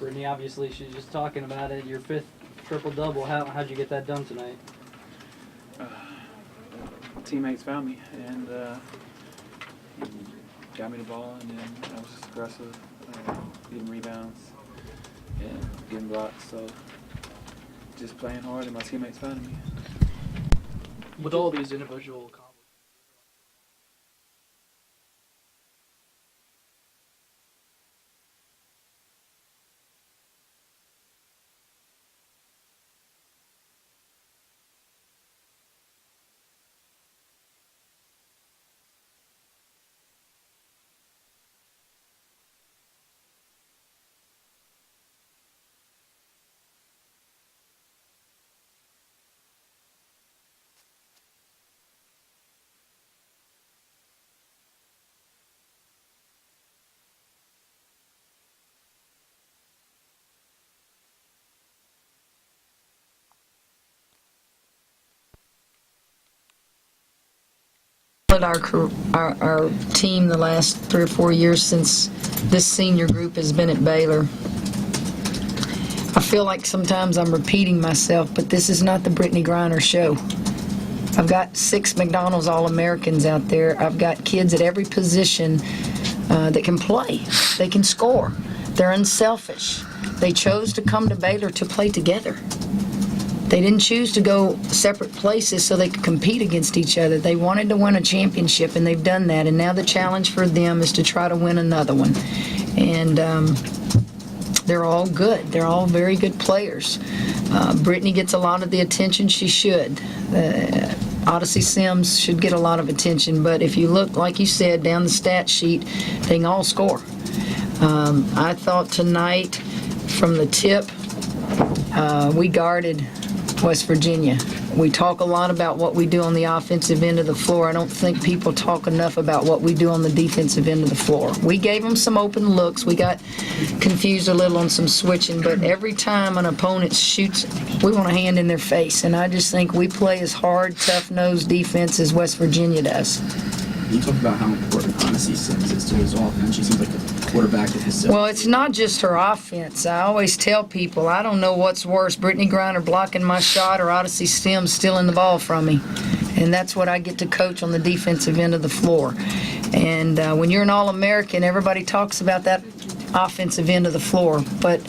Brittney, obviously, she's just talking about it. Your 5th triple-double. How'd you get that done tonight? Teammates found me and got me the ball, and then I was just aggressive, getting rebounds and getting blocks. So just playing hard, and my teammates found me. With all these individual accomplishments, our team the last 3 or 4 years since this senior group has been at Baylor. I feel like sometimes I'm repeating myself, but this is not the Brittney Griner show. I've got 6 McDonald's All-Americans out there. I've got kids at every position that can play. They can score. They're unselfish. They chose to come to Baylor to play together. They didn't choose to go separate places so they could compete against each other. They wanted to win a championship, and they've done that. And now the challenge for them is to try to win another one. And they're all good. They're all very good players. Brittney gets a lot of the attention she should. Odyssey Sims should get a lot of attention. But if you look, like you said, down the stat sheet, they can all score. I thought tonight, from the tip, we guarded West Virginia. We talk a lot about what we do on the offensive end of the floor. I don't think people talk enough about what we do on the defensive end of the floor. We gave them some open looks. We got confused a little on some switching, but every time an opponent shoots, we want a hand in their face. And I just think we play as hard, tough-nosed defense as West Virginia does. You talk about how important Odyssey Sims is to his offense. She seems like the quarterback of his. Well, it's not just her offense. I always tell people, I don't know what's worse, Brittney Griner blocking my shot or Odyssey Sims stealing the ball from me. And that's what I get to coach on the defensive end of the floor. And when you're an All-American, everybody talks about that offensive end of the floor. But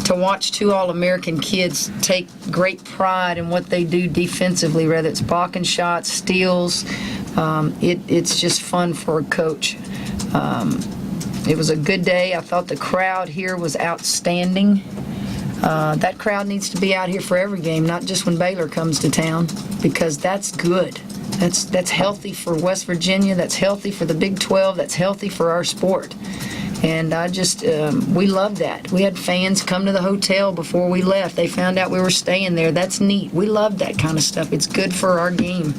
to watch 2 All-American kids take great pride in what they do defensively, whether it's blocking shots, steals, it's just fun for a coach. It was a good day. I thought the crowd here was outstanding. That crowd needs to be out here for every game, not just when Baylor comes to town, because that's good. That's healthy for West Virginia. That's healthy for the Big 12. That's healthy for our sport. And we love that. We had fans come to the hotel before we left. They found out we were staying there. That's neat. We love that kind of stuff. It's good for our game.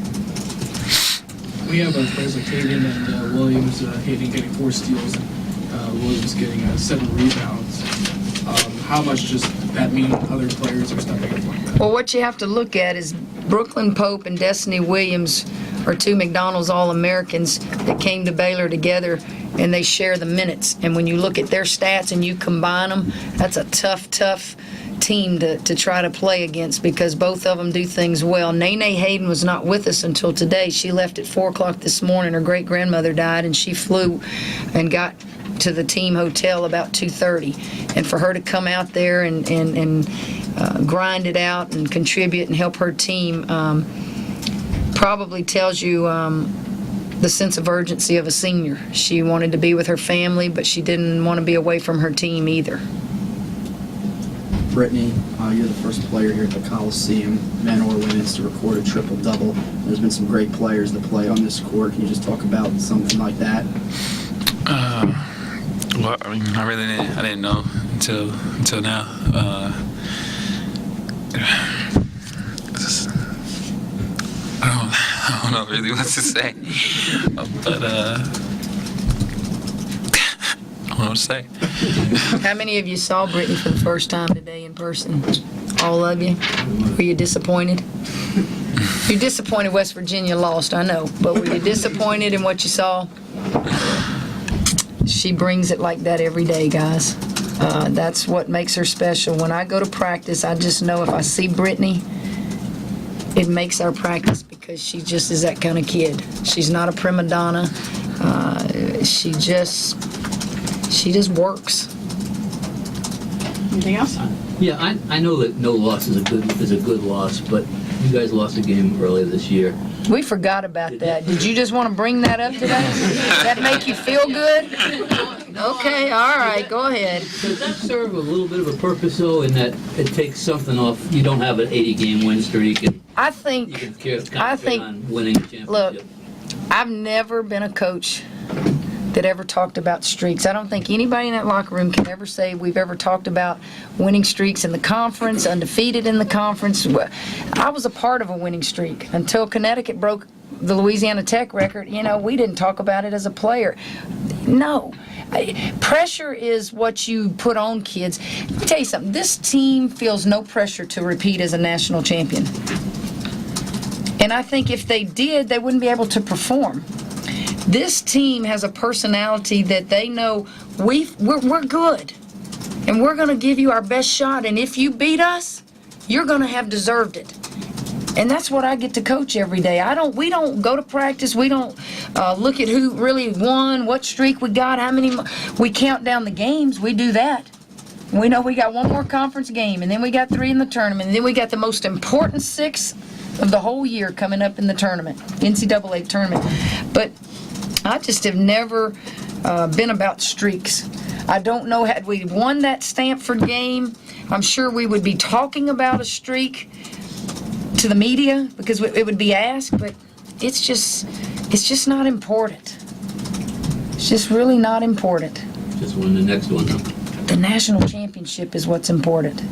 we have players like Hayden and Williams. Hayden getting 4 steals and Williams getting 7 rebounds. How much does that mean other players are stepping up like that? Well, what you have to look at is Brooklyn Pope and Destiny Williams are 2 McDonald's All-Americans that came to Baylor together, and they share the minutes. And when you look at their stats and you combine them, that's a tough team to try to play against, because both of them do things well. Nene Hayden was not with us until today. She left at 4 o'clock this morning. Her great-grandmother died, and she flew and got to the team hotel about 2:30. And for her to come out there and grind it out and contribute and help her team probably tells you the sense of urgency of a senior. She wanted to be with her family, but she didn't want to be away from her team either. Brittney, you're the first player here at the Coliseum, men or women's, to record a triple-double. There's been some great players that play on this court. Can you just talk about something like that? Well, I mean, I didn't know until now. I don't know really what to say, but I don't know what to say. How many of you saw Brittney for the first time today in person? All of you? Were you disappointed? You're disappointed West Virginia lost, I know, but were you disappointed in what you saw? She brings it like that every day, guys. That's what makes her special. When I go to practice, I just know if I see Brittney, it makes our practice because she just is that kind of kid. She's not a prima donna. She just works. Anything else? Yeah, I know that no loss is a good loss, but you guys lost a game earlier this year. We forgot about that. Did you just want to bring that up today? That make you feel good? Okay, all right, go ahead. Does that serve a little bit of a purpose, though, in that it takes something off? You don't have an 80-game win streak, and I you think, can concentrate on winning a championship. look, I've never been a coach that ever talked about streaks. I don't think anybody in that locker room can ever say we've ever talked about winning streaks in the conference, undefeated in the conference. I was a part of a winning streak until Connecticut broke the Louisiana Tech record. You know, we didn't talk about it as a player. No. Pressure is what you put on kids. Let me tell you something. This team feels no pressure to repeat as a national champion. And I think if they did, they wouldn't be able to perform. This team has a personality that they know we're good, and we're going to give you our best shot, and if you beat us, you're going to have deserved it. And that's what I get to coach every day. We don't go to practice. We don't look at who really won, what streak we got, how many. We count down the games. We do that. We know we got one more conference game, and then we got 3 in the tournament, and then we got the most important 6 of the whole year coming up in the tournament, NCAA tournament. But I just have never been about streaks. I don't know, had we won that Stanford game, I'm sure we would be talking about a streak to the media because it would be asked, but it's just not important. It's just really not important. Just win the next one, though. The national championship is what's important.